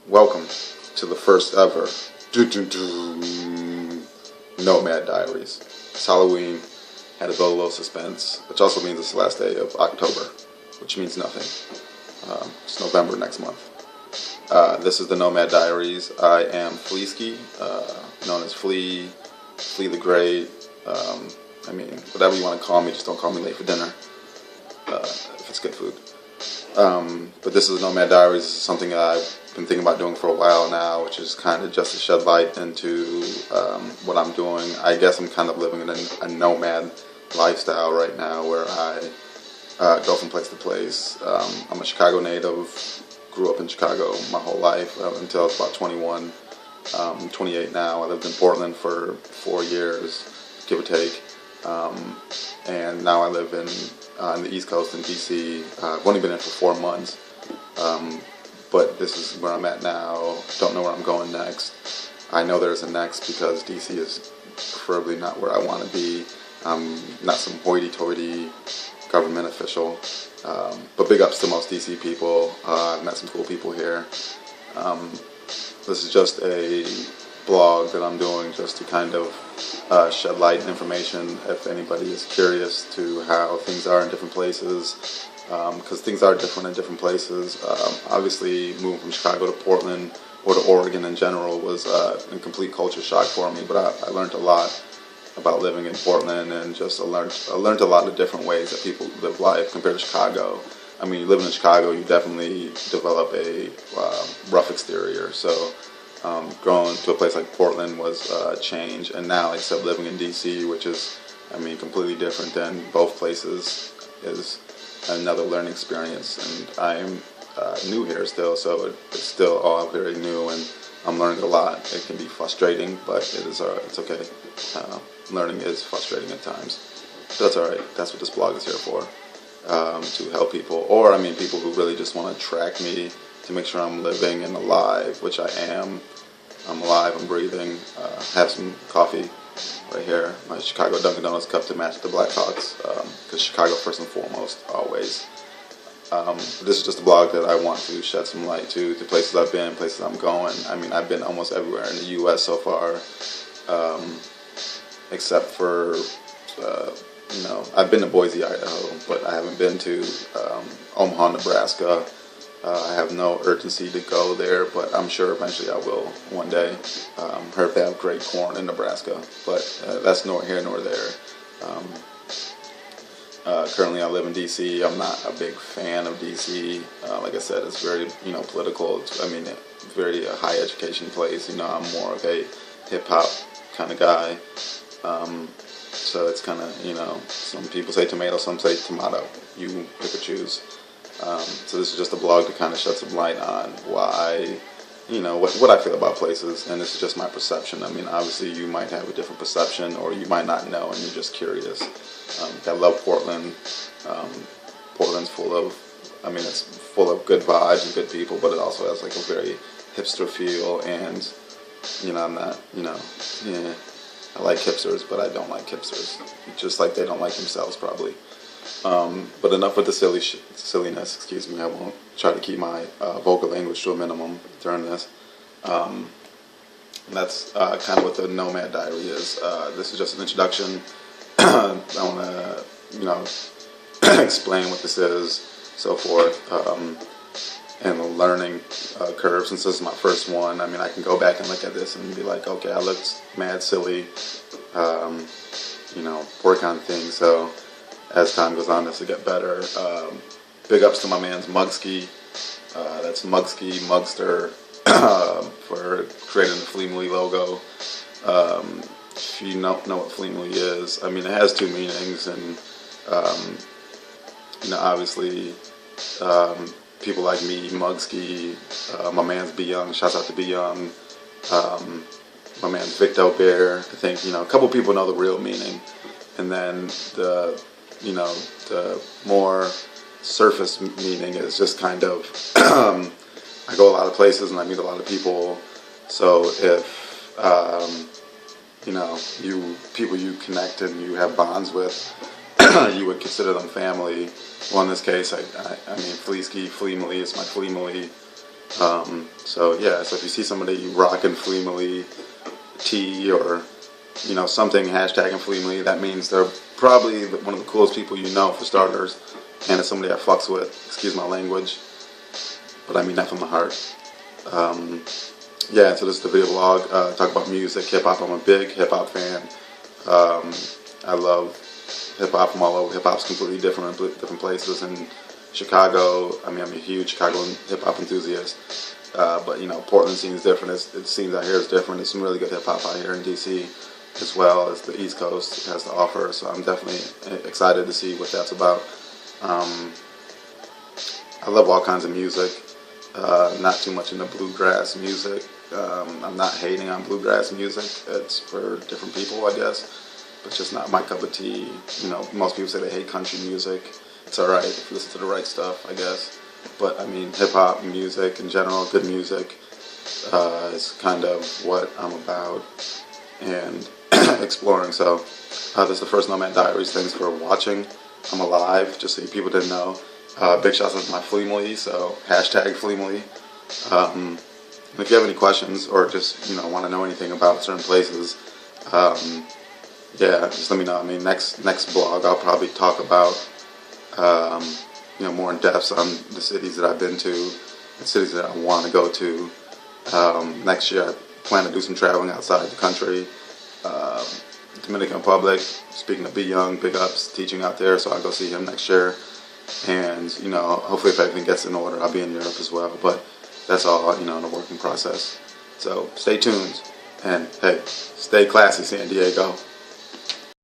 Welcome to the first ever Nomad Diaries. It's Halloween, had to build a little suspense, which also means it's the last day of October, which means nothing. It's November next month. This is the Nomad Diaries. I am Fleaski, known as Flea the Great. Whatever you want to call me, just don't call me late for dinner, if it's good food. But this is the Nomad Diaries. This is something I've been thinking about doing for a while now, which is kind of just to shed light into what I'm doing. I guess I'm kind of living in a nomad lifestyle right now, where I go from place to place. I'm a Chicago native, grew up in Chicago my whole life until I was about 21. I'm 28 now. I lived in Portland for 4 years, give or take. And now I live on the East Coast in DC. I've only been in for 4 months, but this is where I'm at now. Don't know where I'm going next. I know there's a next because DC is preferably not where I want to be. I'm not some hoity-toity government official, but big ups to most DC people. I've met some cool people here. This is just a blog that I'm doing just to kind of shed light and information if anybody is curious to how things are in different places, because things are different in different places. Obviously, moving from Chicago to Portland or to Oregon in general was a complete culture shock for me, but I learned a lot about living in Portland, and just I learned a lot of different ways that people live life compared to Chicago. I mean, living in Chicago, you definitely develop a rough exterior, so growing to a place like Portland was a change, and now except living in DC, which is, completely different than both places, is another learning experience. And I'm new here still, so it's still all very new, and I'm learning a lot. It can be frustrating, but it's okay. Learning is frustrating at times, but that's all right. That's what this blog is here for, to help people, or people who really just want to track me, to make sure I'm living and alive, which I am. I'm alive, I'm breathing. Have some coffee right here. My Chicago Dunkin' Donuts cup to match the Blackhawks, because Chicago first and foremost, always. This is just a blog that I want to shed some light to places I've been, places I'm going. I've been almost everywhere in the U.S. so far, except for, I've been to Boise, Idaho, but I haven't been to Omaha, Nebraska. I have no urgency to go there, but I'm sure eventually I will one day. Heard they have great corn in Nebraska, but that's nor here nor there. Currently I live in DC. I'm not a big fan of DC. Like I said, it's very, political. It's very high education place. I'm more of a hip-hop kind of guy. So it's kind of, some people say tomato, some say tomato. You pick or choose. So this is just a blog to kind of shed some light on why, what I feel about places, and this is just my perception. Obviously you might have a different perception, or you might not know, and you're just curious. I love Portland. Portland's full of, it's full of good vibes and good people, but it also has like a very hipster feel, and, I'm not, I like hipsters, but I don't like hipsters. Just like they don't like themselves, probably. But enough with the silliness, excuse me. I won't try to keep my vocal language to a minimum during this. And that's kind of what the Nomad Diary is. This is just an introduction. I want to, explain what this is, so forth, and the learning curve. Since this is my first one, I can go back and look at this and be like, okay, I looked mad silly, work on things. So as time goes on, this will get better. Big ups to my man's Mugski. That's Mugster, for creating the Fleaski logo. If you don't know what Fleaski is, it has two meanings, and obviously, people like me, Mugski, my man's B Young. Shouts out to B Young. My man's Victo Bear. I think a couple people know the real meaning, and then the more surface meaning is just kind of, I go a lot of places and I meet a lot of people, so if, people you connect and you have bonds with, you would consider them family. Well, in this case, Fleaski, Fleamily is my Fleamily, So yeah, so if you see somebody rocking Fleaski tee or something hashtagging Fleaski, that means they're probably one of the coolest people for starters, and it's somebody I fucks with. Excuse my language, but I mean that from the heart. Yeah, so this is the video blog. Talk about music, hip hop. I'm a big hip hop fan. I love hip hop from all over. Hip hop's completely different in different places. In Chicago, I mean, I'm a huge Chicago hip hop enthusiast. But Portland scene is different. It seems out here is different. There's some really good hip hop out here in DC, as well as the East Coast has to offer. So I'm definitely excited to see what that's about. I love all kinds of music. Not too much into bluegrass music. I'm not hating on bluegrass music. It's for different people, I guess. But it's just not my cup of tea. Most people say they hate country music. It's alright if you listen to the right stuff, I guess. But I mean, hip hop music in general, good music, is kind of what I'm about and exploring. So this is the first Nomad Diaries. Thanks for watching. I'm alive, just so you people didn't know. Big shout out to my Fleaski, so hashtag Fleaski. If you have any questions or just want to know anything about certain places, yeah, just let me know. I mean, next blog I'll probably talk about more in depth on the cities that I've been to, the cities that I want to go to. Next year I plan to do some traveling outside the country. Dominican Republic, speaking of Be Young, big ups, teaching out there, so I'll go see him next year. And, hopefully if everything gets in order, I'll be in Europe as well. But that's all, in a working process. So stay tuned. And, hey, stay classy, San Diego.